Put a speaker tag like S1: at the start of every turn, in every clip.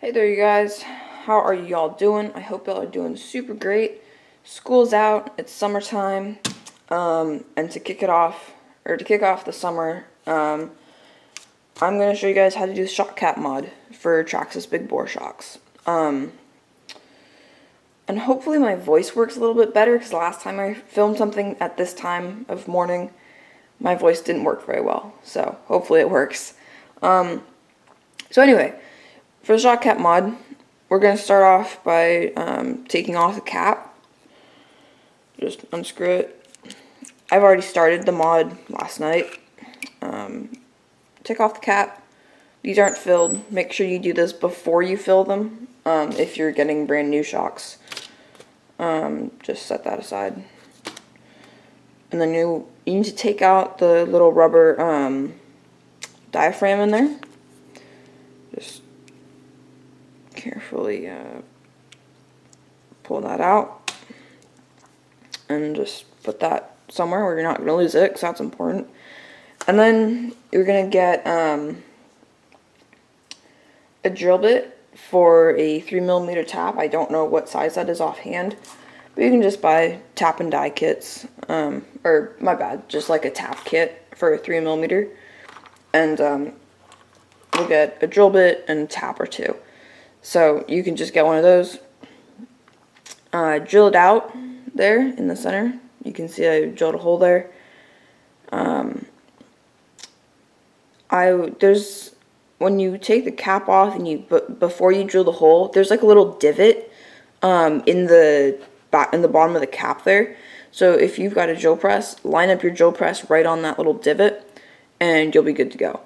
S1: Hey there, you guys. How are y'all doing? I hope y'all are doing super great. School's out, it's summertime, and to kick off the summer, I'm going to show you guys how to do the shock cap mod for TRAXXAS big bore shocks. And hopefully my voice works a little bit better, because last time I filmed something at this time of morning, my voice didn't work very well, so hopefully it works. So anyway, for the shock cap mod, we're going to start off by taking off the cap. Just unscrew it. I've already started the mod last night. Take off the cap. These aren't filled. Make sure you do this before you fill them if you're getting brand new shocks. Just set that aside. And then you need to take out the little rubber diaphragm in there. Just carefully pull that out and just put that somewhere where you're not going to lose it, because that's important. And then you're going to get a drill bit for a 3mm tap. I don't know what size that is offhand, but you can just buy tap and die kits, or my bad, just like a tap kit for a 3mm, and you'll get a drill bit and a tap or two. So you can just get one of those, drill it out there in the center. You can see I drilled a hole there. When you take the cap off and before you drill the hole, there's like a little divot in the bottom of the cap there. So if you've got a drill press, line up your drill press right on that little divot, and you'll be good to go.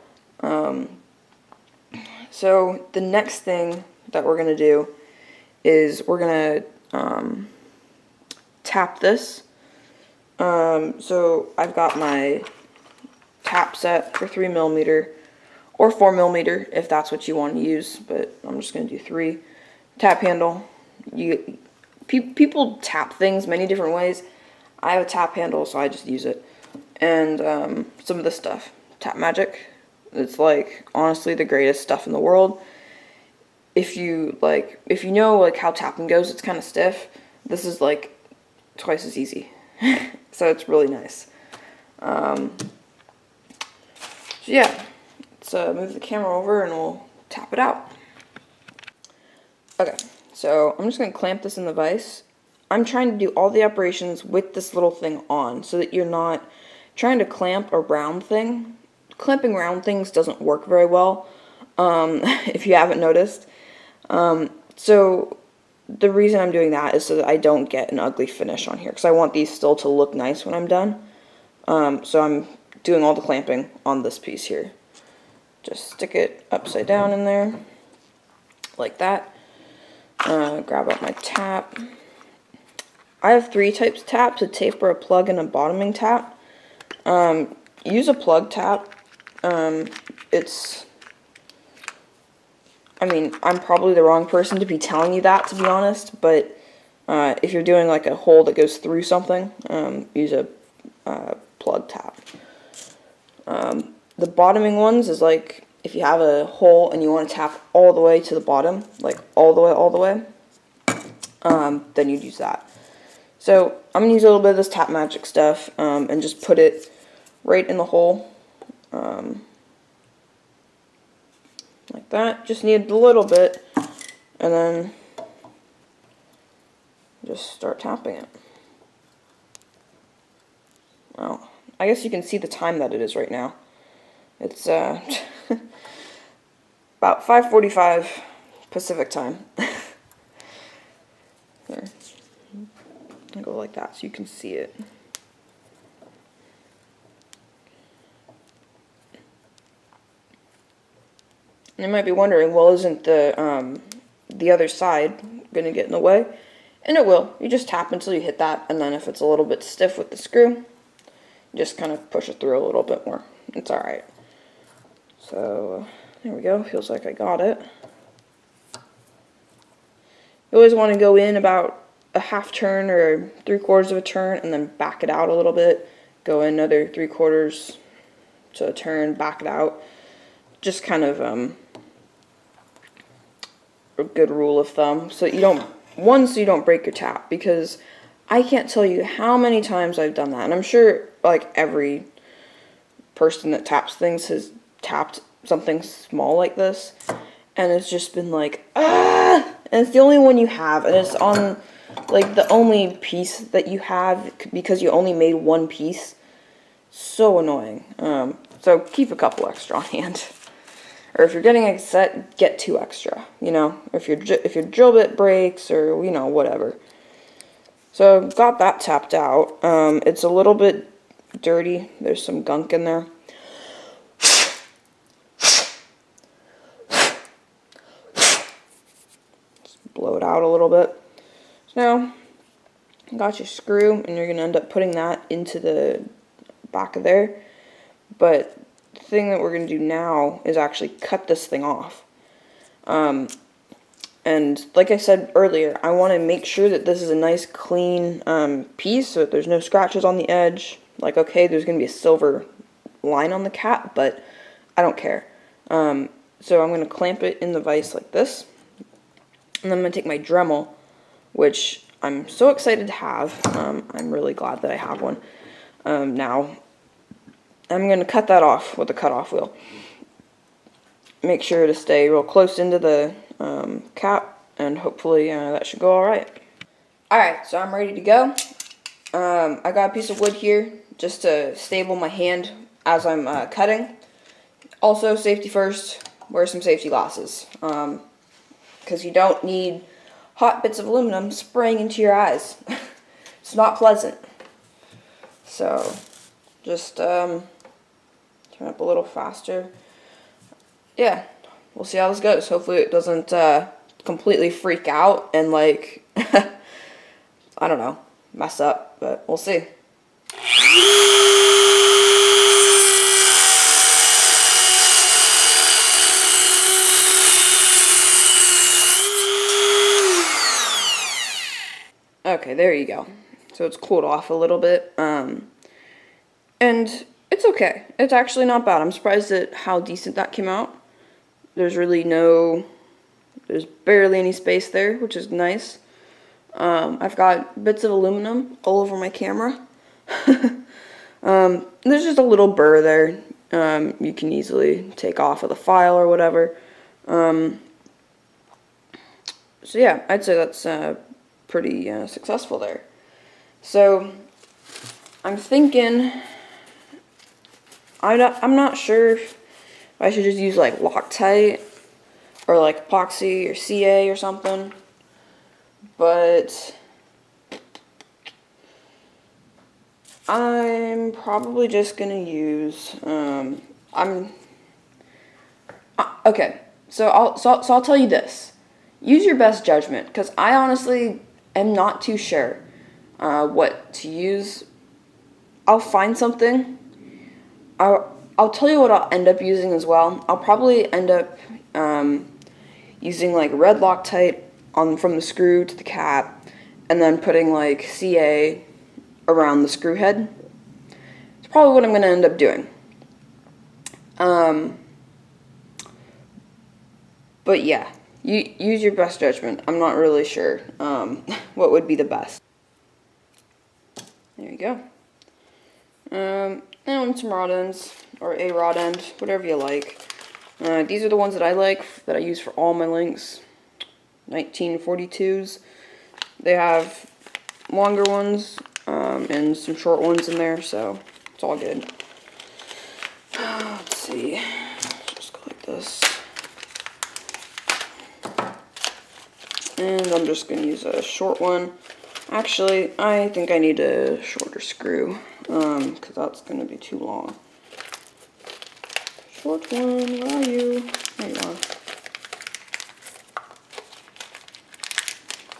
S1: So the next thing that we're going to do is we're going to tap this. So I've got my tap set for 3mm or 4mm if that's what you want to use, but I'm just going to do 3. Tap handle. People tap things many different ways. I have a tap handle, so I just use it. And some of this stuff. Tap Magic. It's like honestly the greatest stuff in the world. If you know like how tapping goes, it's kind of stiff. This is like twice as easy. So it's really nice. So yeah, let's move the camera over and we'll tap it out. Okay, so I'm just going to clamp this in the vise. I'm trying to do all the operations with this little thing on, so that you're not trying to clamp a round thing. Clamping round things doesn't work very well, if you haven't noticed. So the reason I'm doing that is so that I don't get an ugly finish on here, because I want these still to look nice when I'm done. So I'm doing all the clamping on this piece here. Just stick it upside down in there, like that. Grab up my tap. I have 3 types of taps: a taper, a plug, and a bottoming tap. Use a plug tap. I'm probably the wrong person to be telling you that, to be honest, but if you're doing like a hole that goes through something, use a plug tap. The bottoming ones is like if you have a hole and you want to tap all the way to the bottom, like all the way, then you'd use that. So I'm going to use a little bit of this Tap Magic stuff and just put it right in the hole. Like that. Just need a little bit, and then just start tapping it. Well, I guess you can see the time that it is right now. It's about 5:45 Pacific time. Here, I'll go like that so you can see it. And you might be wondering, well, isn't the other side going to get in the way? And it will. You just tap until you hit that, and then if it's a little bit stiff with the screw, you just kind of push it through a little bit more. It's alright. So, there we go. Feels like I got it. You always want to go in about a half turn or 3/4 of a turn, and then back it out a little bit. Go in another 3/4 to a turn, back it out. Just kind of a good rule of thumb, so you don't break your tap, because I can't tell you how many times I've done that, and I'm sure like every person that taps things has tapped something small like this, and it's just been like, ah, and it's the only one you have, and it's on like the only piece that you have because you only made one piece. So annoying. So keep a couple extra on hand. Or if you're getting a set, get 2 extra, you know, if your drill bit breaks, or, you know, whatever. So got that tapped out. It's a little bit dirty. There's some gunk in there. Just blow it out a little bit. So now, got your screw, and you're going to end up putting that into the back of there. But the thing that we're going to do now is actually cut this thing off. And like I said earlier, I want to make sure that this is a nice clean piece, so that there's no scratches on the edge. Like, okay, there's going to be a silver line on the cap, but I don't care. So I'm going to clamp it in the vise like this. And then I'm going to take my Dremel, which I'm so excited to have. I'm really glad that I have one. Now, I'm going to cut that off with a cutoff wheel. Make sure to stay real close into the cap, and hopefully that should go alright. Alright, so I'm ready to go. I got a piece of wood here just to stable my hand as I'm cutting. Also, safety first, wear some safety glasses, because you don't need hot bits of aluminum spraying into your eyes. It's not pleasant. So, just turn up a little faster. Yeah, we'll see how this goes. Hopefully it doesn't completely freak out and, like, I don't know, mess up, but we'll see. Okay, there you go. So it's cooled off a little bit, and it's okay. It's actually not bad. I'm surprised at how decent that came out. There's barely any space there, which is nice. I've got bits of aluminum all over my camera. There's just a little burr there. You can easily take off with a file or whatever. So yeah, I'd say that's pretty successful there. So I'm thinking, I'm not sure if I should just use like Loctite or like epoxy or CA or something, but I'm probably just gonna use okay. So I'll tell you this: use your best judgment, because I honestly am not too sure what to use. I'll find something. I'll tell you what I'll end up using as well. I'll probably end up using like red Loctite from the screw to the cap, and then putting like CA around the screw head. It's probably what I'm going to end up doing. But yeah, use your best judgment. I'm not really sure what would be the best. There you go. And some rod ends, or a rod end, whatever you like. These are the ones that I like, that I use for all my links. 1942s. They have longer ones and some short ones in there, so it's all good. Let's see. Just go like this. And I'm just going to use a short one. Actually, I think I need a shorter screw, because that's going to be too long. Short one, where are you? There you are.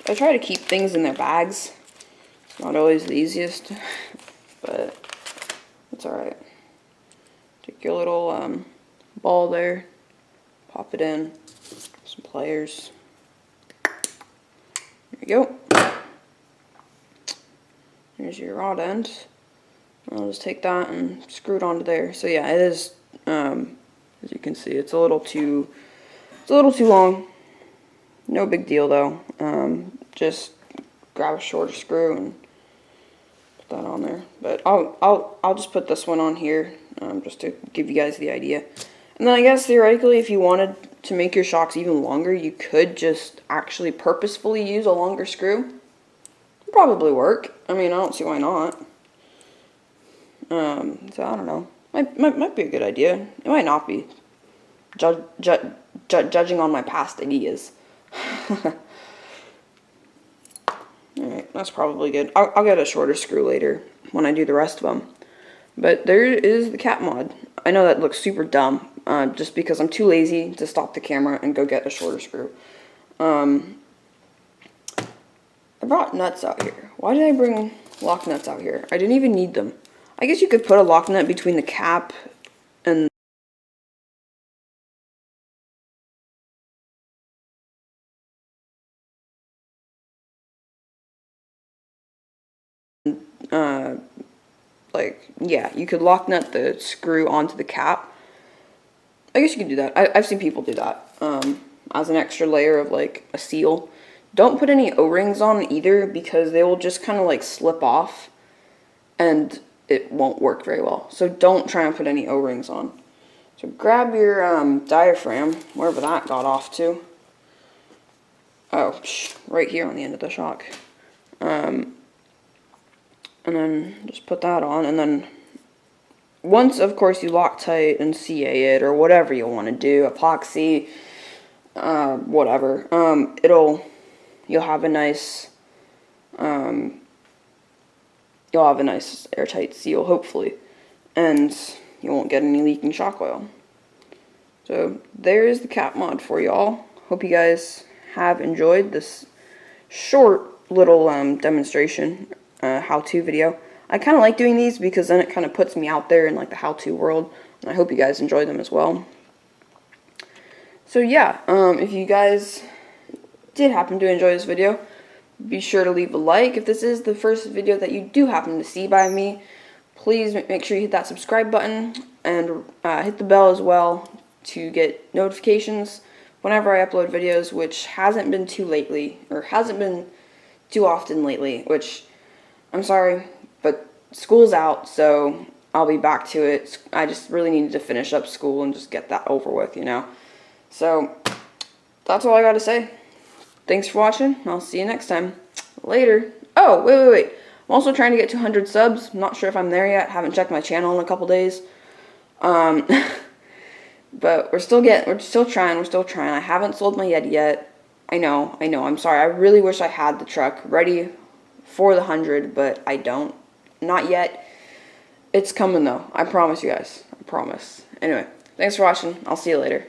S1: I try to keep things in their bags. It's not always the easiest, but it's alright. Take your little ball there, pop it in, some pliers. There you go. Here's your rod end. I'll just take that and screw it onto there. So yeah, it is, as you can see, it's a little too long. No big deal though. Just grab a shorter screw and put that on there. But I'll just put this one on here just to give you guys the idea. And then I guess theoretically, if you wanted to make your shocks even longer, you could just actually purposefully use a longer screw. It'd probably work. I mean, I don't see why not. So I don't know. Might be a good idea. It might not be. Judging on my past ideas. Alright, that's probably good. I'll get a shorter screw later when I do the rest of them. But there is the cat mod. I know that looks super dumb, just because I'm too lazy to stop the camera and go get a shorter screw. I brought nuts out here. Why did I bring lock nuts out here? I didn't even need them. I guess you could put a lock nut between the cap and like, yeah, you could lock nut the screw onto the cap. I guess you could do that. I've seen people do that as an extra layer of like a seal. Don't put any O-rings on either, because they will just kind of like slip off and it won't work very well. So don't try and put any O-rings on. So grab your diaphragm, wherever that got off to. Oh, right here on the end of the shock. And then just put that on, and then once, of course, you Loctite and CA it, or whatever you want to do, epoxy, whatever, you'll have a nice airtight seal, hopefully, and you won't get any leaking shock oil. So there's the cap mod for y'all. Hope you guys have enjoyed this short little demonstration how-to video. I kind of like doing these because then it kind of puts me out there in like the how-to world, and I hope you guys enjoy them as well. So yeah, if you guys did happen to enjoy this video, be sure to leave a like. If this is the first video that you do happen to see by me, please make sure you hit that subscribe button and hit the bell as well to get notifications whenever I upload videos, which hasn't been too often lately, which I'm sorry, but school's out, so I'll be back to it. I just really needed to finish up school and just get that over with, you know. So that's all I gotta say. Thanks for watching. I'll see you next time. Later. Oh, wait. I'm also trying to get 200 subs. I'm not sure if I'm there yet. Haven't checked my channel in a couple days. But we're still trying. I haven't sold my Yeti yet. I know. I'm sorry. I really wish I had the truck ready for the 100, but I don't. Not yet. It's coming though. I promise you guys. I promise. Anyway, thanks for watching. I'll see you later.